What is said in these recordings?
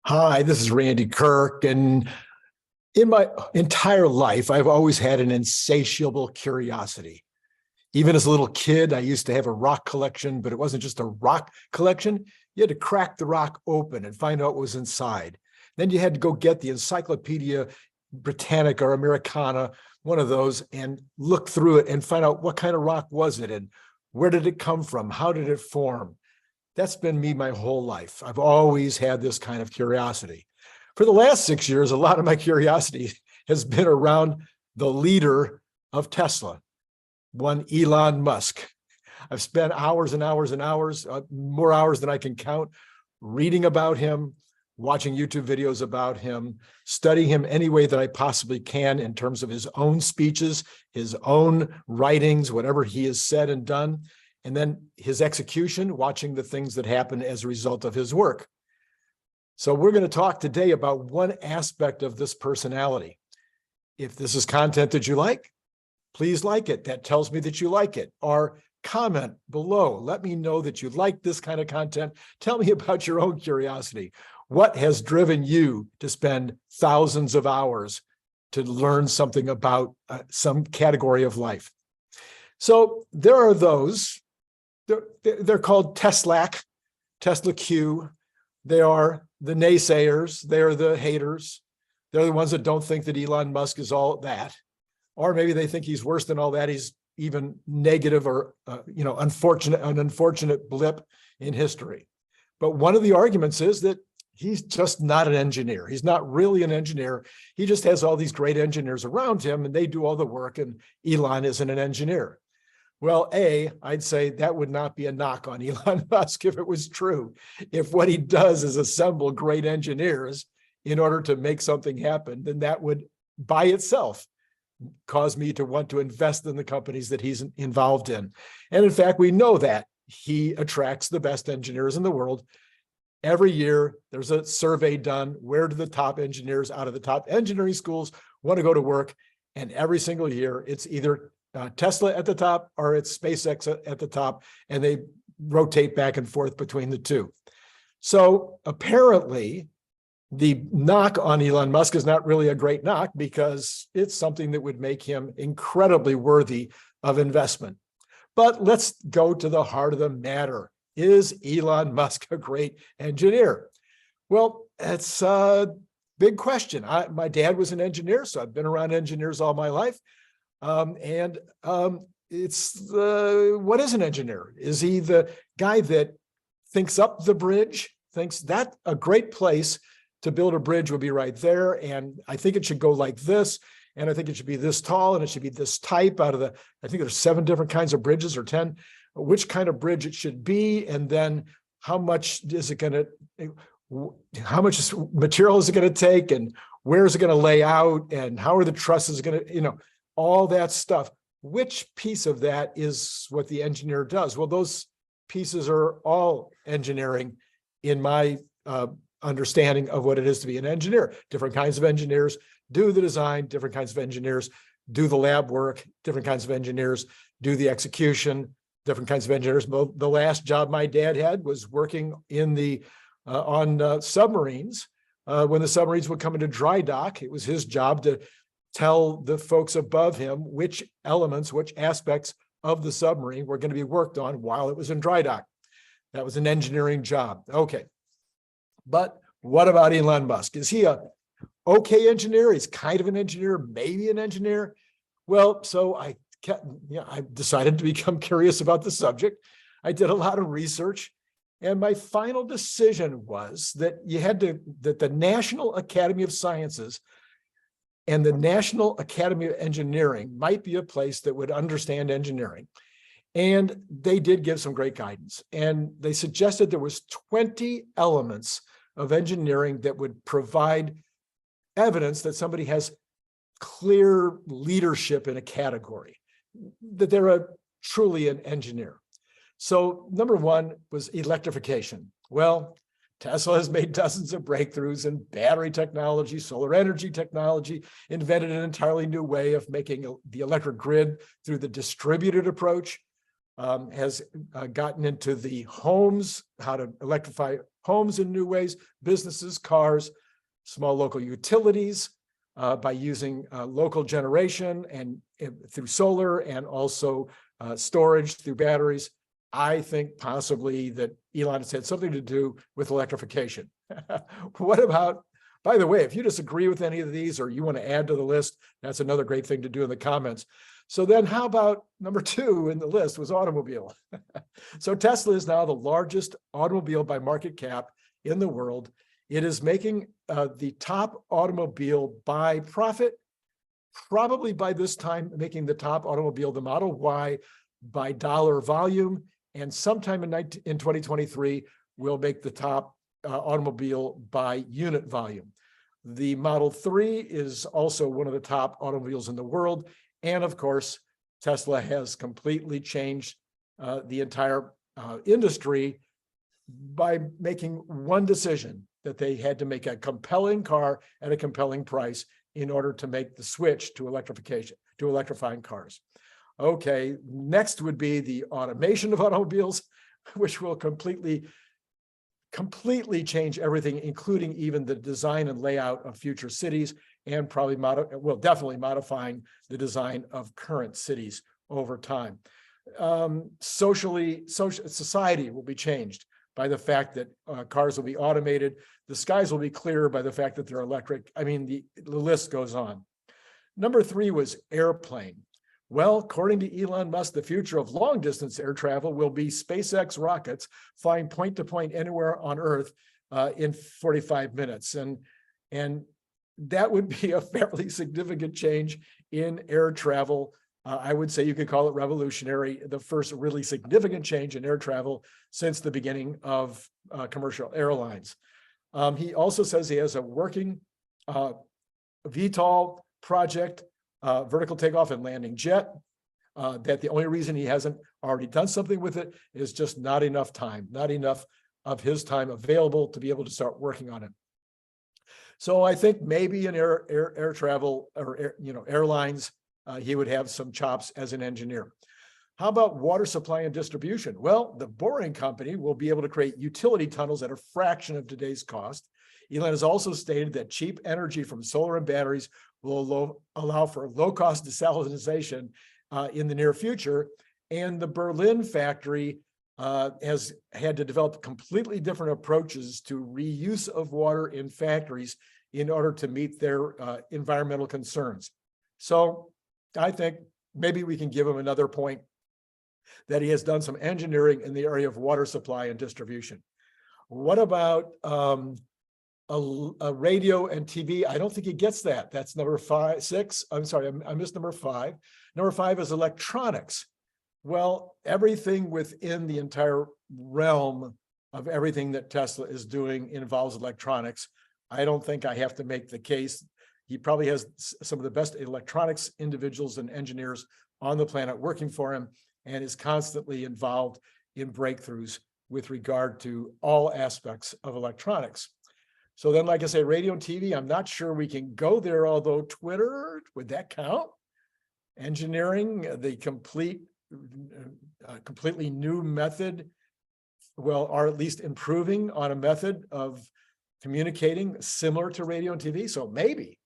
Hi, this is Randy Kirk, and in my entire life, I've always had an insatiable curiosity. Even as a little kid, I used to have a rock collection, but it wasn't just a rock collection. You had to crack the rock open and find out what was inside. Then you had to go get the Encyclopedia Britannica or Americana, one of those, and look through it and find out what kind of rock was it and where did it come from? How did it form? That's been me my whole life. I've always had this kind of curiosity. For the last 6 years, a lot of my curiosity has been around the leader of Tesla, one Elon Musk. I've spent hours and hours and hours, more hours than I can count, reading about him, watching YouTube videos about him, studying him any way that I possibly can in terms of his own speeches, his own writings, whatever he has said and done, and then his execution, watching the things that happen as a result of his work. So we're going to talk today about one aspect of this personality. If this is content that you like, please like it. That tells me that you like it. Or comment below. Let me know that you like this kind of content. Tell me about your own curiosity. What has driven you to spend thousands of hours to learn something about some category of life? So there are those, they're called Teslac, Tesla Q. They are the naysayers. They're the haters. They're the ones that don't think that Elon Musk is all that. Or maybe they think he's worse than all that. He's even negative or, an unfortunate blip in history. But one of the arguments is that he's just not an engineer. He's not really an engineer. He just has all these great engineers around him and they do all the work, and Elon isn't an engineer. Well, I'd say that would not be a knock on Elon Musk if it was true. If what he does is assemble great engineers in order to make something happen, then that would by itself cause me to want to invest in the companies that he's involved in. And in fact, we know that he attracts the best engineers in the world. Every year, there's a survey done. Where do the top engineers out of the top engineering schools want to go to work? And every single year, it's either Tesla at the top or it's SpaceX at the top, and they rotate back and forth between the two. So apparently, the knock on Elon Musk is not really a great knock because it's something that would make him incredibly worthy of investment. But let's go to the heart of the matter. Is Elon Musk a great engineer? Well, it's a big question. My dad was an engineer, so I've been around engineers all my life. What is an engineer? Is he the guy that thinks up the bridge, thinks that a great place to build a bridge would be right there, and I think it should go like this, and I think it should be this tall, and it should be this type out of the, I think there's 7 different kinds of bridges or 10, which kind of bridge it should be, and then how much is it going to, how much material is it going to take, and where is it going to lay out, and how are the trusses going to, all that stuff. Which piece of that is what the engineer does? Well, those pieces are all engineering in my understanding of what it is to be an engineer. Different kinds of engineers do the design, different kinds of engineers do the lab work, different kinds of engineers do the execution, different kinds of engineers. The last job my dad had was working in the on submarines. When the submarines would come into dry dock, it was his job to tell the folks above him which elements, which aspects of the submarine were going to be worked on while it was in dry dock. That was an engineering job. Okay. But what about Elon Musk? Is he a okay engineer? He's kind of an engineer, maybe an engineer. Well, so I decided to become curious about the subject. I did a lot of research, and my final decision was that that the National Academy of Sciences and the National Academy of Engineering might be a place that would understand engineering. And they did give some great guidance. And they suggested there was 20 elements of engineering that would provide evidence that somebody has clear leadership in a category, that they're truly an engineer. So number 1 was electrification. Well, Tesla has made dozens of breakthroughs in battery technology, solar energy technology, invented an entirely new way of making the electric grid through the distributed approach. has gotten into the homes, how to electrify homes in new ways, businesses, cars, small local utilities, by using local generation and through solar, and also storage through batteries. I think possibly that Elon has had something to do with electrification. What about, by the way, if you disagree with any of these or you want to add to the list, that's another great thing to do in the comments. So then how about number 2 in the list was automobile. So Tesla is now the largest automobile by market cap in the world. It is making the top automobile by profit, probably by this time making the top automobile, the Model Y, by dollar volume, and sometime in 2023 will make the top automobile by unit volume. The Model 3 is also one of the top automobiles in the world. And of course, Tesla has completely changed the entire industry by making one decision, that they had to make a compelling car at a compelling price in order to make the switch to electrification, to electrifying cars. Okay, next would be the automation of automobiles, which will completely change everything, including even the design and layout of future cities, and probably definitely modifying the design of current cities over time. Society will be changed by the fact that cars will be automated. The skies will be clearer by the fact that they're electric. I mean, the list goes on. Number 3 was airplane. Well, according to Elon Musk, the future of long-distance air travel will be SpaceX rockets flying point to point anywhere on Earth in 45 minutes. And that would be a fairly significant change in air travel. I would say you could call it revolutionary, the first really significant change in air travel since the beginning of commercial airlines. He also says he has a working VTOL project, vertical takeoff and landing jet, that the only reason he hasn't already done something with it is just not enough time, not enough of his time available to be able to start working on it. So I think maybe in air travel or airlines, he would have some chops as an engineer. How about water supply and distribution? Well, the Boring Company will be able to create utility tunnels at a fraction of today's cost. Elon has also stated that cheap energy from solar and batteries will allow for low-cost desalination in the near future. And the Berlin factory has had to develop completely different approaches to reuse of water in factories in order to meet their environmental concerns. So I think maybe we can give him another point that he has done some engineering in the area of water supply and distribution. What about a radio and TV? I don't think he gets that. That's number 6. I'm sorry, I missed number 5. Number 5 is electronics. Well, everything within the entire realm of everything that Tesla is doing involves electronics. I don't think I have to make the case. He probably has some of the best electronics individuals and engineers on the planet working for him, and is constantly involved in breakthroughs with regard to all aspects of electronics. So then, like I say, radio and TV, I'm not sure we can go there, although Twitter, would that count? Engineering, the completely new method, well, or at least improving on a method of communicating similar to radio and TV. So maybe.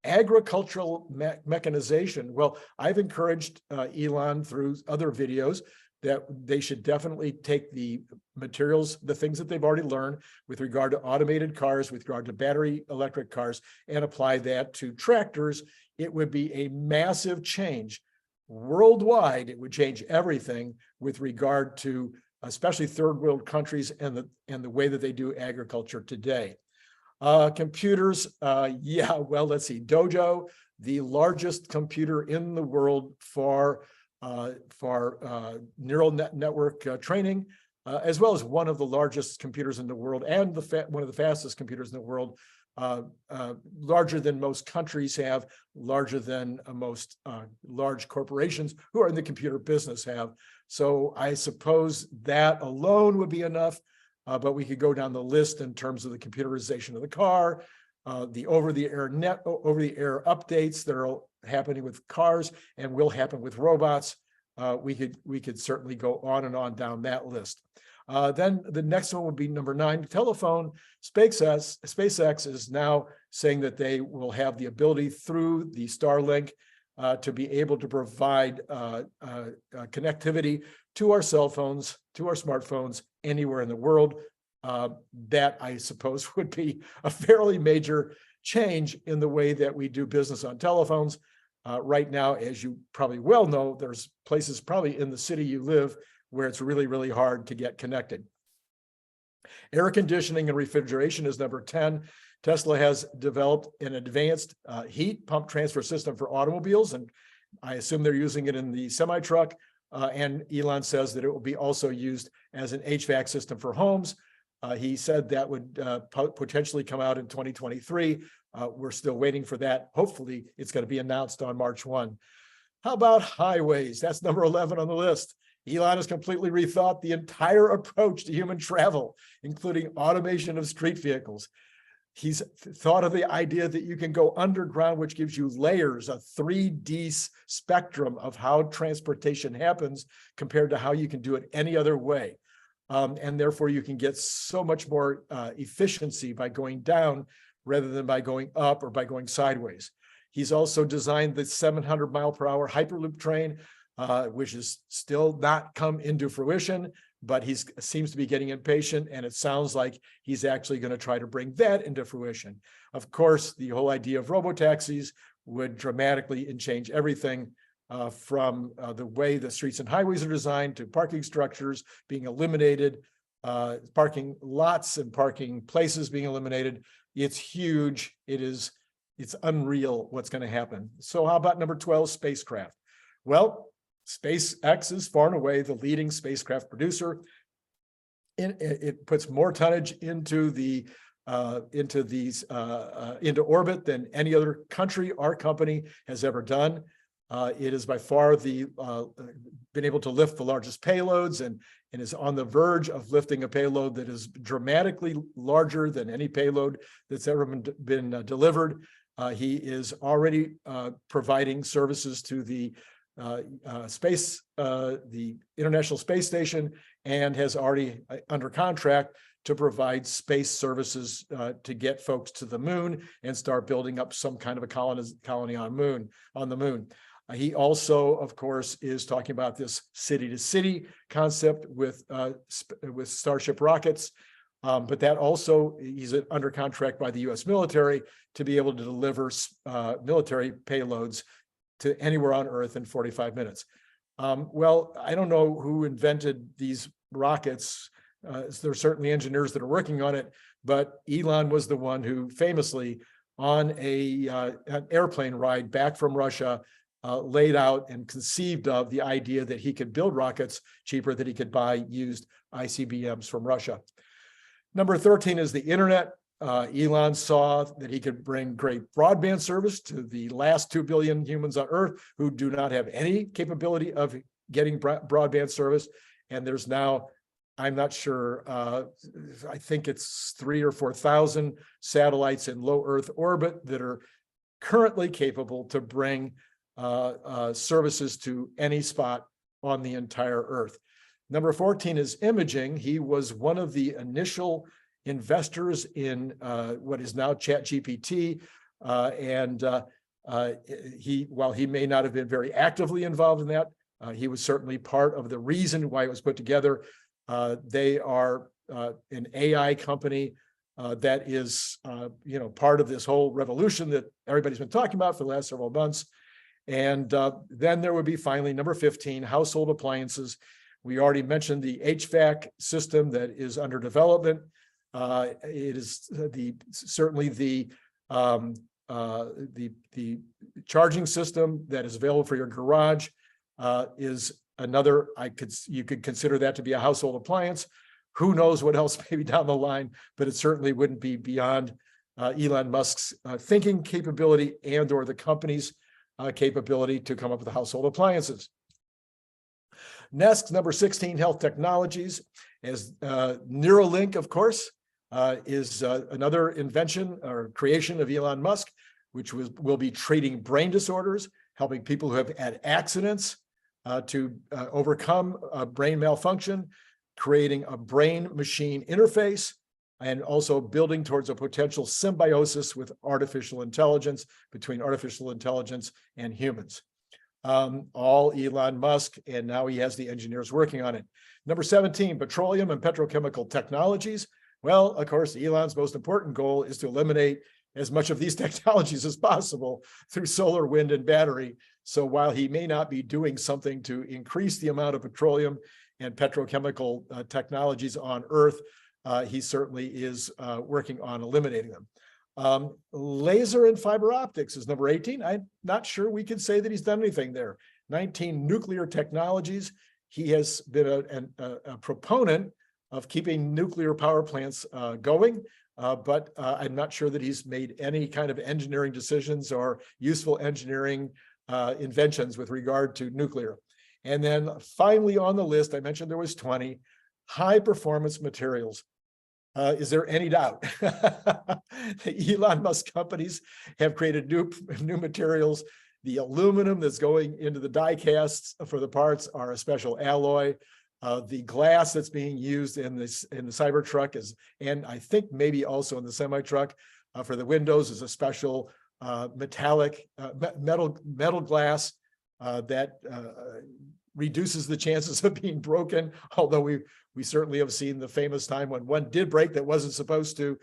Agricultural mechanization. Well, I've encouraged Elon through other videos that they should definitely take the materials, the things that they've already learned with regard to automated cars, with regard to battery electric cars, and apply that to tractors. It would be a massive change worldwide. It would change everything with regard to especially third world countries and the way that they do agriculture today. Computers, yeah, well, let's see. Dojo, the largest computer in the world for neural network training, as well as one of the largest computers in the world and one of the fastest computers in the world, larger than most countries have, larger than most large corporations who are in the computer business have. So I suppose that alone would be enough. But we could go down the list in terms of the computerization of the car, the over-the-air updates that are happening with cars and will happen with robots. we could certainly go on and on down that list. Then the next one would be number 9, telephone. SpaceX is now saying that they will have the ability through the Starlink to be able to provide connectivity to our cell phones, to our smartphones, anywhere in the world. That, I suppose, would be a fairly major change in the way that we do business on telephones. Right now, as you probably well know, there's places probably in the city you live where it's really, really hard to get connected. Air conditioning and refrigeration is number 10. Tesla has developed an advanced heat pump transfer system for automobiles, and I assume they're using it in the semi-truck. And Elon says that it will be also used as an HVAC system for homes. He said that would potentially come out in 2023. We're still waiting for that. Hopefully, it's going to be announced on March 1. How about highways? That's number 11 on the list. Elon has completely rethought the entire approach to human travel, including automation of street vehicles. He's thought of the idea that you can go underground, which gives you layers, a 3D spectrum of how transportation happens compared to how you can do it any other way. And therefore, you can get so much more efficiency by going down rather than by going up or by going sideways. He's also designed the 700-mile-per-hour Hyperloop train, which has still not come into fruition, but he seems to be getting impatient, and it sounds like he's actually going to try to bring that into fruition. Of course, the whole idea of robotaxis would dramatically change everything from the way the streets and highways are designed to parking structures being eliminated, parking lots and parking places being eliminated. It's huge. It's unreal what's going to happen. So how about number 12, spacecraft? Well, SpaceX is far and away the leading spacecraft producer. It puts more tonnage into orbit than any other country or company has ever done. It is by far been able to lift the largest payloads and is on the verge of lifting a payload that is dramatically larger than any payload that's ever been delivered. He is already providing services to the International Space Station, and has already under contract to provide space services to get folks to the moon and start building up some kind of a colony on the moon. He also, of course, is talking about this city-to-city concept with Starship rockets. But that also, he's under contract by the U.S. military to be able to deliver military payloads to anywhere on Earth in 45 minutes. Well, I don't know who invented these rockets. There's certainly engineers that are working on it, but Elon was the one who famously, on an airplane ride back from Russia, laid out and conceived of the idea that he could build rockets cheaper than he could buy used ICBMs from Russia. Number 13 is the internet. Elon saw that he could bring great broadband service to the last 2 billion humans on Earth who do not have any capability of getting broadband service. And there's now, I'm not sure, I think it's 3,000 or 4,000 satellites in low Earth orbit that are currently capable to bring services to any spot on the entire Earth. Number 14 is imaging. He was one of the initial investors in what is now ChatGPT, while he may not have been very actively involved in that, he was certainly part of the reason why it was put together. They are an AI company that is, part of this whole revolution that everybody's been talking about for the last several months. And then there would be finally number 15, household appliances. We already mentioned the HVAC system that is under development. It is certainly the charging system that is available for your garage is another. You could consider that to be a household appliance. Who knows what else may be down the line, but it certainly wouldn't be beyond Elon Musk's thinking capability and/or the company's capability to come up with household appliances. Next, number 16, health technologies. As Neuralink, of course, is another invention or creation of Elon Musk, which will be treating brain disorders, helping people who have had accidents to overcome brain malfunction, creating a brain-machine interface, and also building towards a potential symbiosis with artificial intelligence, between artificial intelligence and humans. All Elon Musk, and now he has the engineers working on it. Number 17, petroleum and petrochemical technologies. Well, of course, Elon's most important goal is to eliminate as much of these technologies as possible through solar, wind, and battery. So while he may not be doing something to increase the amount of petroleum and petrochemical technologies on Earth, he certainly is working on eliminating them. Laser and fiber optics is number 18. I'm not sure we can say that he's done anything there. 19, nuclear technologies. He has been a proponent of keeping nuclear power plants going, but I'm not sure that he's made any kind of engineering decisions or useful engineering inventions with regard to nuclear. And then finally on the list, I mentioned there was 20, high performance materials. Is there any doubt? The Elon Musk companies have created new materials. The aluminum that's going into the die casts for the parts are a special alloy. The glass that's being used in the Cybertruck is, and I think maybe also in the semi-truck for the windows, is a special metallic metal glass that reduces the chances of being broken. Although we certainly have seen the famous time when one did break that wasn't supposed to.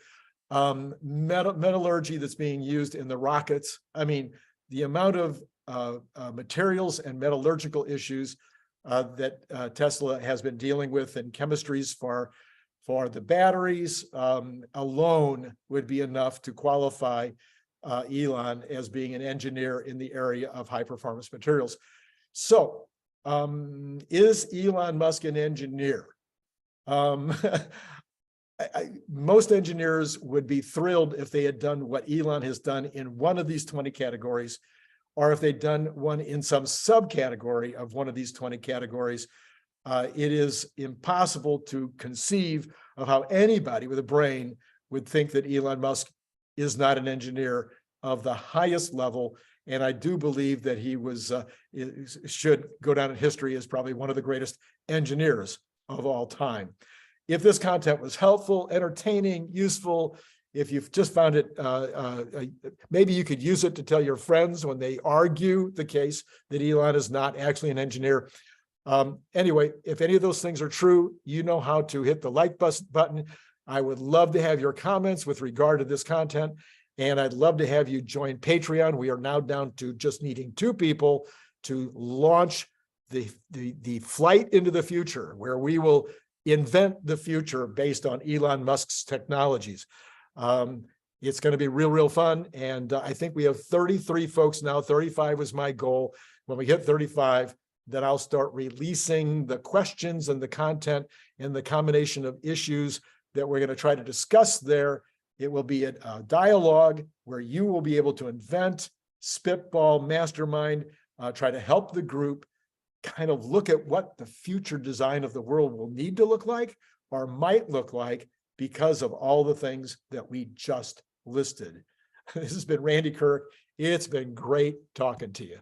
Metallurgy that's being used in the rockets. I mean, the amount of materials and metallurgical issues that Tesla has been dealing with, and chemistries for the batteries alone would be enough to qualify Elon as being an engineer in the area of high performance materials. So is Elon Musk an engineer? Most engineers would be thrilled if they had done what Elon has done in one of these 20 categories, or if they'd done one in some subcategory of one of these 20 categories. It is impossible to conceive of how anybody with a brain would think that Elon Musk is not an engineer of the highest level. And I do believe that he should go down in history as probably one of the greatest engineers of all time. If this content was helpful, entertaining, useful, if you've just found it, maybe you could use it to tell your friends when they argue the case that Elon is not actually an engineer. Anyway, if any of those things are true, you know how to hit the like button. I would love to have your comments with regard to this content, and I'd love to have you join Patreon. We are now down to just needing 2 people to launch the flight into the future, where we will invent the future based on Elon Musk's technologies. It's going to be real fun. And I think we have 33 folks now. 35 was my goal. When we hit 35, then I'll start releasing the questions and the content and the combination of issues that we're going to try to discuss there. It will be a dialogue where you will be able to invent, spitball, mastermind, try to help the group kind of look at what the future design of the world will need to look like or might look like because of all the things that we just listed. This has been Randy Kirk. It's been great talking to you.